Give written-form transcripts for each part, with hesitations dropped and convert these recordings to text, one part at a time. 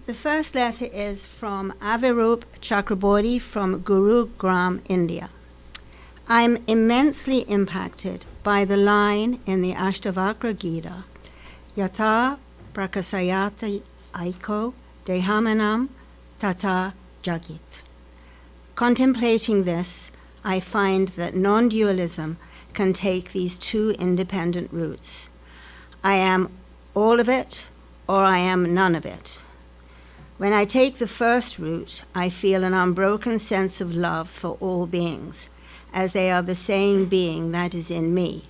The first letter is from Avirup Chakraborty from Gurugram, India. I'm immensely impacted by the line in the Ashtavakra Gita, Yatha prakasayati aiko dehamanam tata jagit. Contemplating this, I find that non-dualism can take these two independent routes. I am all of it, or I am none of it. When I take the first route, I feel an unbroken sense of love for all beings, as they are the same being that is in me.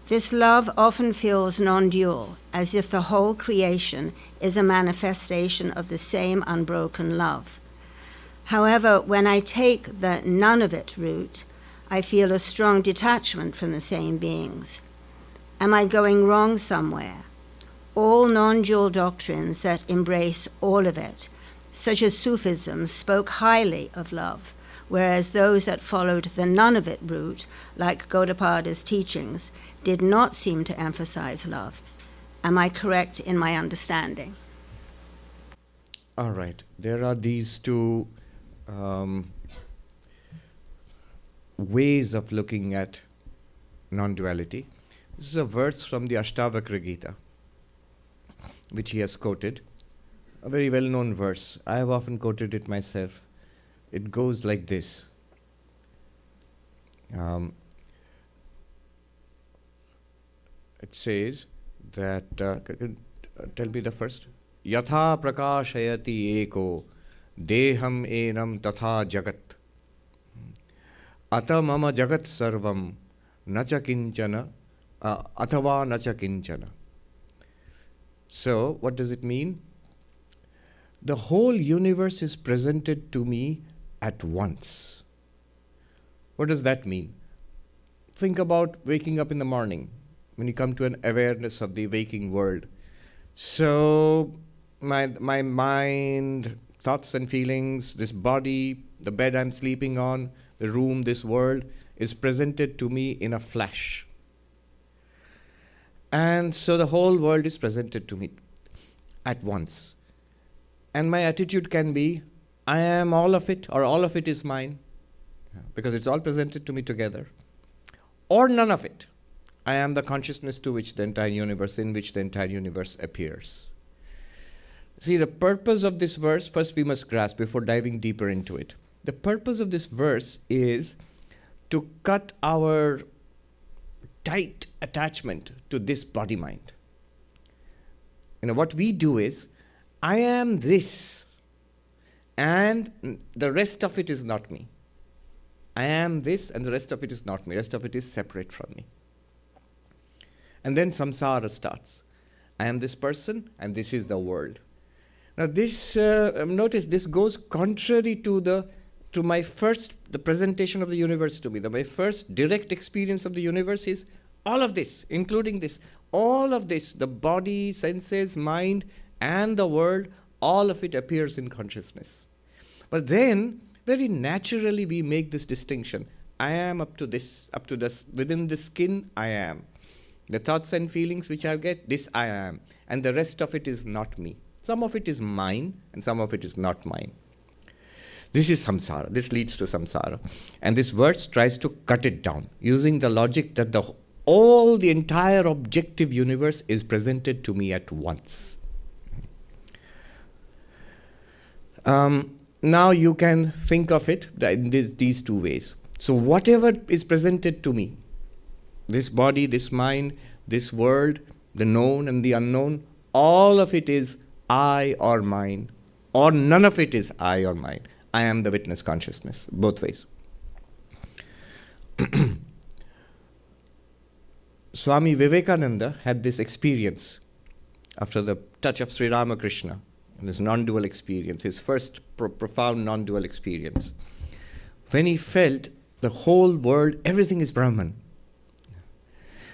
This love often feels non-dual, as if the whole creation is a manifestation of the same unbroken love. However, when I take the none of it route, I feel a strong detachment from the same beings. Am I going wrong somewhere? All non-dual doctrines that embrace all of it, such as Sufism, spoke highly of love, whereas those that followed the none of it route, like Gaudapada's teachings, did not seem to emphasize love. Am I correct in my understanding? All right. There are these two ways of looking at non-duality. This is a verse from the Ashtavakra Gita, which he has quoted, a very well-known verse. I have often quoted it myself. It goes like this. It says that, tell me the first. Yatha prakashayati eko deham enam tatha jagat. Ata mama jagat sarvam nacha kinchana athava nacha kinchana. So, what does it mean? The whole universe is presented to me at once. What does that mean? Think about waking up in the morning, when you come to an awareness of the waking world. So, my mind, thoughts and feelings, this body, the bed I'm sleeping on, the room, this world, is presented to me in a flash. And so the whole world is presented to me at once. And my attitude can be, I am all of it, or all of it is mine, because it's all presented to me together. Or none of it. I am the consciousness to which the entire universe, in which the entire universe appears. See, the purpose of this verse, first we must grasp before diving deeper into it. The purpose of this verse is to cut our tight attachment to this body-mind. What we do is, I am this, and the rest of it is not me. I am this, and the rest of it is not me. The rest of it is separate from me. And then samsara starts. I am this person, and this is the world. Now this, notice, this goes contrary to the presentation of the universe to me. My first direct experience of the universe is all of this, including this. All of this, the body, senses, mind, and the world, all of it appears in consciousness. But then, very naturally we make this distinction. I am up to this, within the skin, I am. The thoughts and feelings which I get, this I am. And the rest of it is not me. Some of it is mine, and some of it is not mine. This is samsara. This leads to samsara. And this verse tries to cut it down, using the logic that the entire objective universe is presented to me at once. Now you can think of it in these two ways. So whatever is presented to me, this body, this mind, this world, the known and the unknown, all of it is I or mine, or none of it is I or mine. I am the witness consciousness, both ways. Swami Vivekananda had this experience after the touch of Sri Ramakrishna, and this non-dual experience, his first profound non-dual experience, when he felt the whole world, everything is Brahman.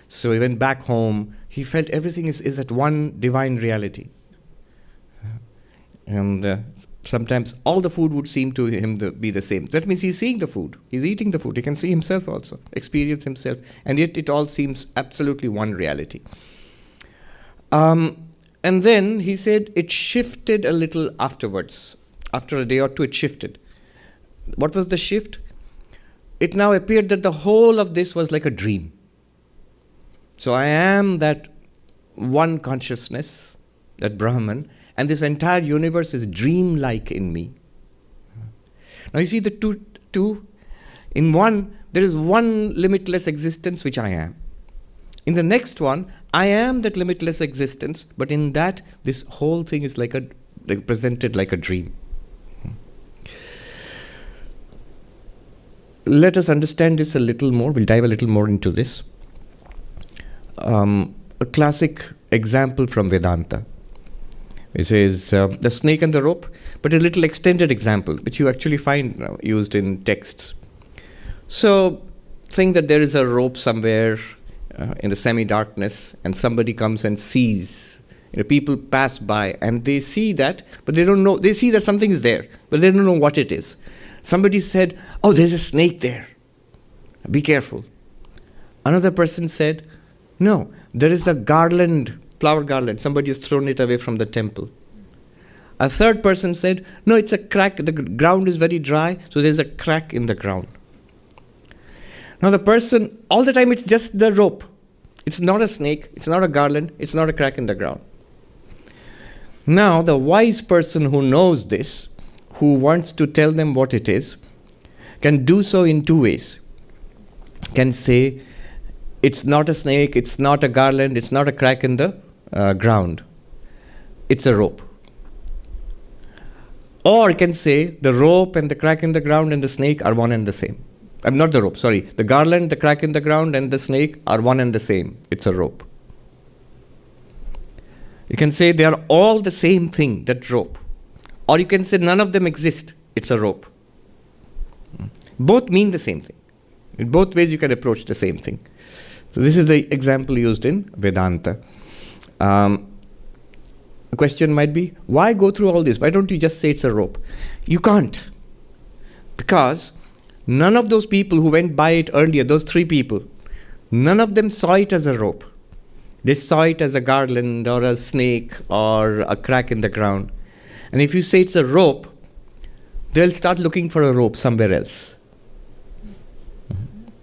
So he went back home, he felt everything is that one divine reality. And sometimes all the food would seem to him to be the same. That means he's seeing the food, he's eating the food, he can see himself also, experience himself, and yet it all seems absolutely one reality. And And then he said it shifted a little afterwards. After a day or two, it shifted. What was the shift? It now appeared that the whole of this was like a dream. So I am that one consciousness, that Brahman, and this entire universe is dream-like in me. Now you see the two. In one, there is one limitless existence which I am. In the next one, I am that limitless existence, but in that, this whole thing is like presented like a dream. Let us understand this a little more. We'll dive a little more into this. A classic example from Vedanta. It is the snake and the rope, but a little extended example, which you actually find used in texts. So, think that there is a rope somewhere in the semi-darkness, and somebody comes and sees. People pass by and they see that, but they don't know. They see that something is there, but they don't know what it is. Somebody said, "Oh, there's a snake there. Be careful." Another person said, "No, there is a garland, flower garland. Somebody has thrown it away from the temple." A third person said, "No, it's a crack. The ground is very dry, so there's a crack in the ground." Now the person, all the time it's just the rope. It's not a snake, it's not a garland, it's not a crack in the ground. Now the wise person who knows this, who wants to tell them what it is, can do so in two ways. Can say, it's not a snake, it's not a garland, it's not a crack in the ground. It's a rope. Or can say, the rope and the crack in the ground and the snake are one and the same. Not the rope, sorry. The garland, the crack in the ground, and the snake are one and the same. It's a rope. You can say they are all the same thing, that rope. Or you can say none of them exist. It's a rope. Both mean the same thing. In both ways you can approach the same thing. So this is the example used in Vedanta. The question might be, why go through all this? Why don't you just say it's a rope? You can't. Because none of those people who went by it earlier, those three people, none of them saw it as a rope. They saw it as a garland or a snake or a crack in the ground. And if you say it's a rope, they'll start looking for a rope somewhere else.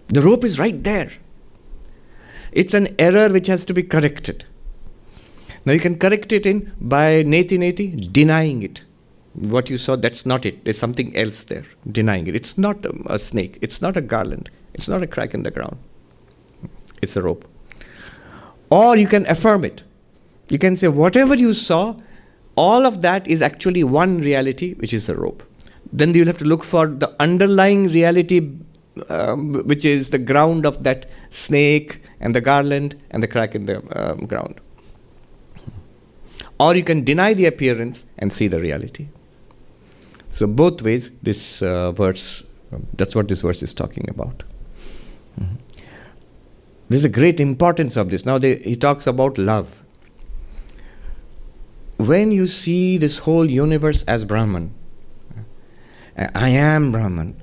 The rope is right there. It's an error which has to be corrected. Now you can correct it by neti, denying it. What you saw, that's not it. There's something else there. Denying it. It's not a snake. It's not a garland. It's not a crack in the ground. It's a rope. Or you can affirm it. You can say whatever you saw, all of that is actually one reality, which is the rope. Then you'll have to look for the underlying reality, which is the ground of that snake and the garland and the crack in the ground. Or you can deny the appearance and see the reality. So both ways, this verse, that's what this verse is talking about. There's a great importance of this. Now he talks about love. When you see this whole universe as Brahman, I am Brahman.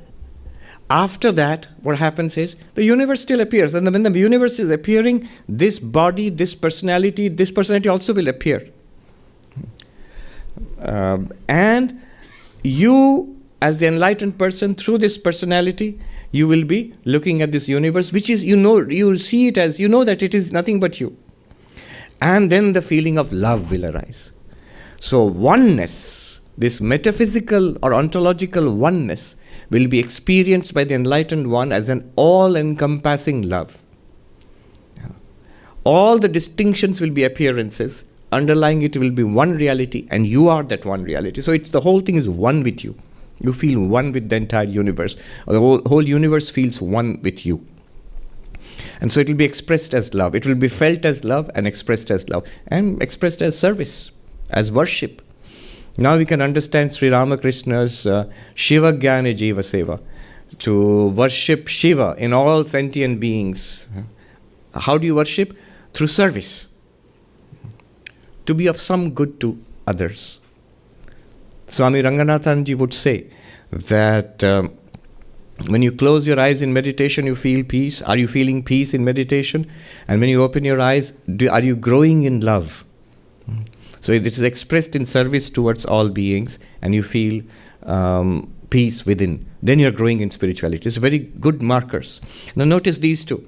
After that, what happens is, the universe still appears. And when the universe is appearing, this body, this personality also will appear. And you, as the enlightened person, through this personality, you will be looking at this universe, which is, you see it as, that it is nothing but you. And then the feeling of love will arise. So oneness, this metaphysical or ontological oneness, will be experienced by the enlightened one as an all-encompassing love. All the distinctions will be appearances. Underlying it will be one reality, and you are that one reality. So the whole thing is one with you. You feel one with the entire universe. Or the whole universe feels one with you. And so it will be expressed as love. It will be felt as love and expressed as love. And expressed as service, as worship. Now we can understand Sri Ramakrishna's Shiva Jnana Jiva Seva. To worship Shiva in all sentient beings. How do you worship? Through service. To be of some good to others. Swami Ranganathanji would say that when you close your eyes in meditation, you feel peace. Are you feeling peace in meditation? And when you open your eyes, are you growing in love? So it is expressed in service towards all beings, and you feel peace within. Then you're growing in spirituality. It's very good markers. Now notice these two.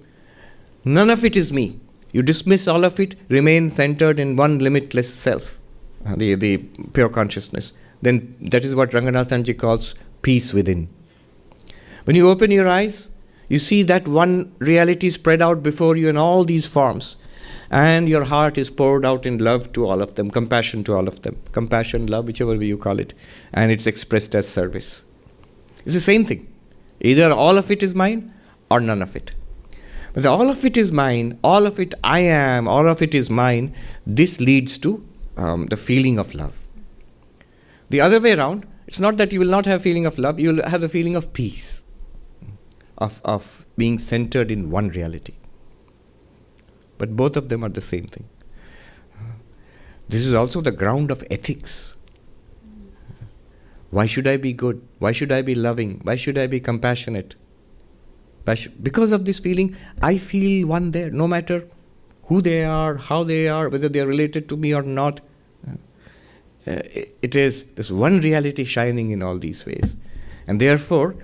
None of it is me. You dismiss all of it, remain centered in one limitless self, the pure consciousness. Then that is what Ranganathanji calls peace within. When you open your eyes, you see that one reality spread out before you in all these forms. And your heart is poured out in love to all of them, compassion to all of them. Compassion, love, whichever way you call it. And it's expressed as service. It's the same thing. Either all of it is mine or none of it. But all of it is mine, all of it I am, all of it is mine. This leads to the feeling of love. The other way around, it's not that you will not have a feeling of love, you will have the feeling of peace, of being centered in one reality. But both of them are the same thing. This is also the ground of ethics. Why should I be good? Why should I be loving? Why should I be compassionate? Because of this feeling, I feel one there, no matter who they are, how they are, whether they are related to me or not. It is this one reality shining in all these ways. And therefore,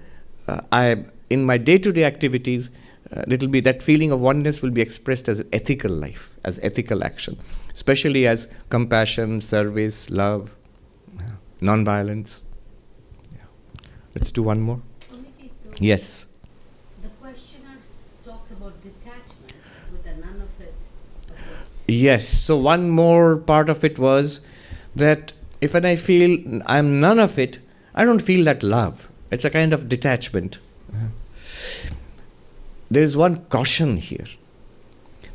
in my day-to-day activities, that feeling of oneness will be expressed as ethical life, as ethical action, especially as compassion, service, love, non-violence. Yeah. Let's do one more. Yes. The questioner talks about detachment with a none of it. Yes. So one more part of it was that if when I feel I'm none of it, I don't feel that love. It's a kind of detachment. There is one caution here.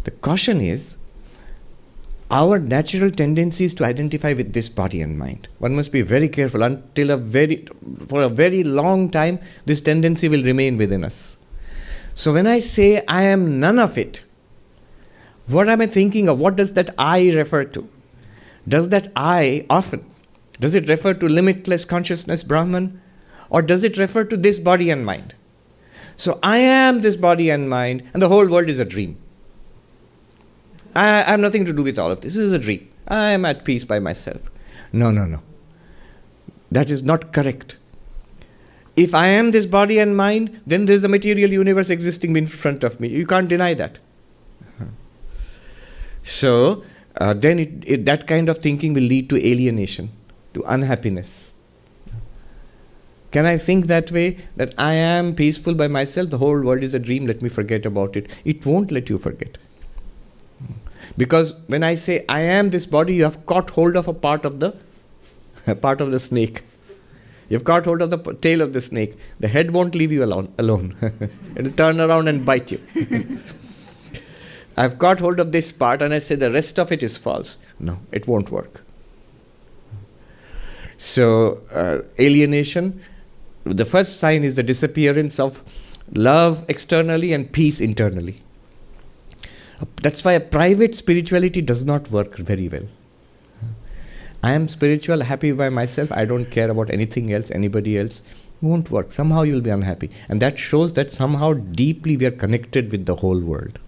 The caution is our natural tendency is to identify with this body and mind. One must be very careful. For a very long time, this tendency will remain within us. So when I say I am none of it, what am I thinking of? What does that I refer to? Does that I often, does it refer to limitless consciousness, Brahman? Or does it refer to this body and mind? So I am this body and mind, and the whole world is a dream. I have nothing to do with all of this. This is a dream. I am at peace by myself. No. That is not correct. If I am this body and mind, then there is a material universe existing in front of me. You can't deny that. So, then that kind of thinking will lead to alienation, to unhappiness. Can I think that way, that I am peaceful by myself, the whole world is a dream, let me forget about it? It won't let you forget. Because when I say I am this body, you have caught hold of a part of the snake. You have caught hold of the tail of the snake. The head won't leave you alone. It will turn around and bite you. I've caught hold of this part and I say the rest of it is false. No, it won't work. So, alienation, the first sign is the disappearance of love externally and peace internally. That's why a private spirituality does not work very well. I am spiritual, happy by myself, I don't care about anything else, anybody else. It won't work. Somehow you'll be unhappy. And that shows that somehow deeply we are connected with the whole world.